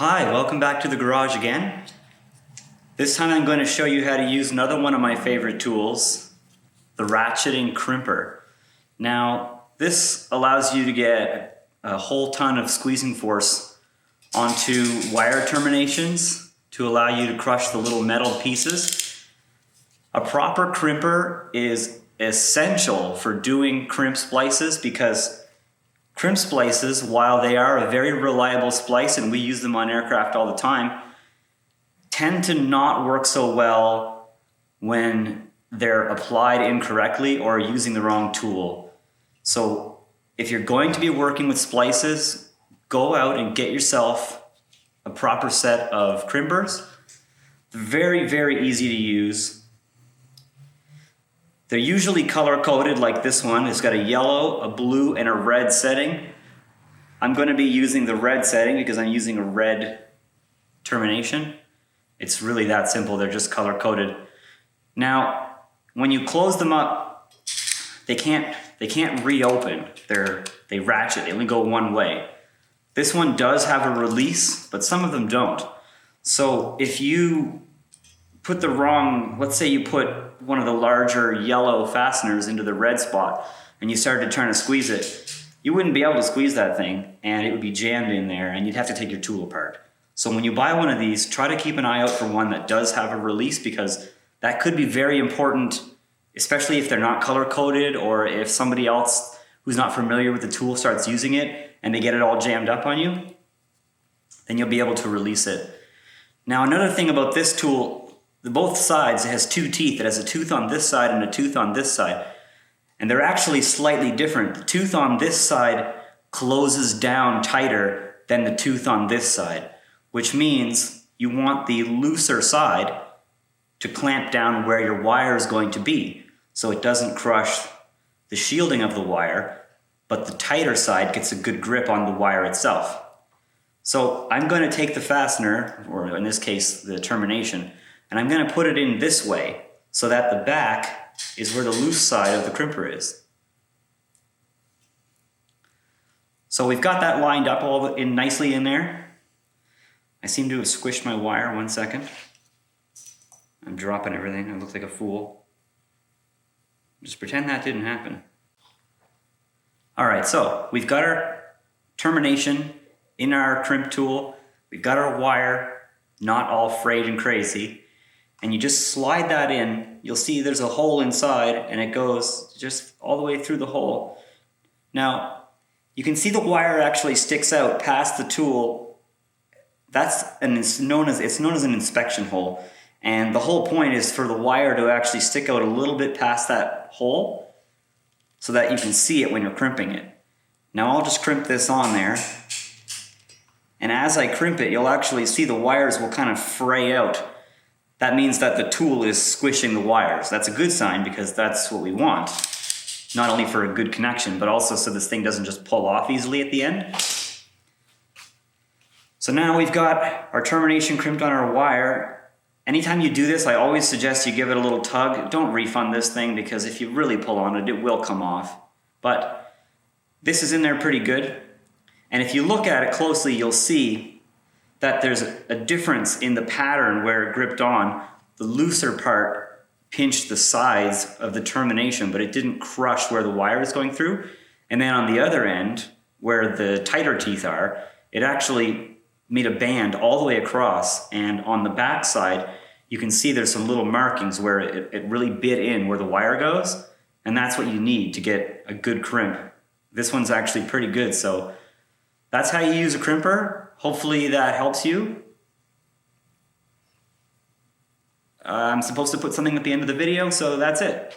Hi, welcome back to the garage again. This time I'm going to show you how to use another one of my favorite tools, the ratcheting crimper. Now, this allows you to get a whole ton of squeezing force onto wire terminations to allow you to crush the little metal pieces. A proper crimper is essential for doing crimp splices because crimp splices, while they are a very reliable splice and we use them on aircraft all the time, tend to not work so well when they're applied incorrectly or using the wrong tool. So if you're going to be working with splices, go out and get yourself a proper set of crimpers. Very, very easy to use. They're usually color-coded like this one. It's got a yellow, a blue, and a red setting. I'm going to be using the red setting because I'm using a red termination. It's really that simple. They're just color-coded. Now, when you close them up, they can't reopen. They ratchet. They only go one way. This one does have a release, but some of them don't. So if you put the wrong, let's say you put one of the larger yellow fasteners into the red spot and you started trying to squeeze it, you wouldn't be able to squeeze that thing and it would be jammed in there and you'd have to take your tool apart. So when you buy one of these, try to keep an eye out for one that does have a release because that could be very important, especially if they're not color-coded or if somebody else who's not familiar with the tool starts using it and they get it all jammed up on you, then you'll be able to release it. Now another thing about this tool, both sides, it has two teeth. It has a tooth on this side and a tooth on this side. And they're actually slightly different. The tooth on this side closes down tighter than the tooth on this side, which means you want the looser side to clamp down where your wire is going to be so it doesn't crush the shielding of the wire, but the tighter side gets a good grip on the wire itself. So I'm going to take the fastener, or in this case the termination, and I'm going to put it in this way so that the back is where the loose side of the crimper is. So we've got that lined up all in nicely in there. I seem to have squished my wire. 1 second. I'm dropping everything. I look like a fool. Just pretend that didn't happen. Alright, so we've got our termination in our crimp tool. We've got our wire, not all frayed and crazy. And you just slide that in. You'll see there's a hole inside and it goes just all the way through the hole. Now, you can see the wire actually sticks out past the tool. It's known as an inspection hole. And the whole point is for the wire to actually stick out a little bit past that hole so that you can see it when you're crimping it. Now I'll just crimp this on there. And as I crimp it, you'll actually see the wires will kind of fray out. That means that the tool is squishing the wires. That's a good sign because that's what we want. Not only for a good connection, but also so this thing doesn't just pull off easily at the end. So now we've got our termination crimped on our wire. Anytime you do this, I always suggest you give it a little tug. Don't refund this thing because if you really pull on it, it will come off. But this is in there pretty good. And if you look at it closely, you'll see that there's a difference in the pattern where it gripped on. The looser part pinched the sides of the termination, but it didn't crush where the wire is going through. And then on the other end, where the tighter teeth are, it actually made a band all the way across. And on the back side, you can see there's some little markings where it really bit in where the wire goes. And that's what you need to get a good crimp. This one's actually pretty good. So that's how you use a crimper. Hopefully that helps you. I'm supposed to put something at the end of the video, so that's it.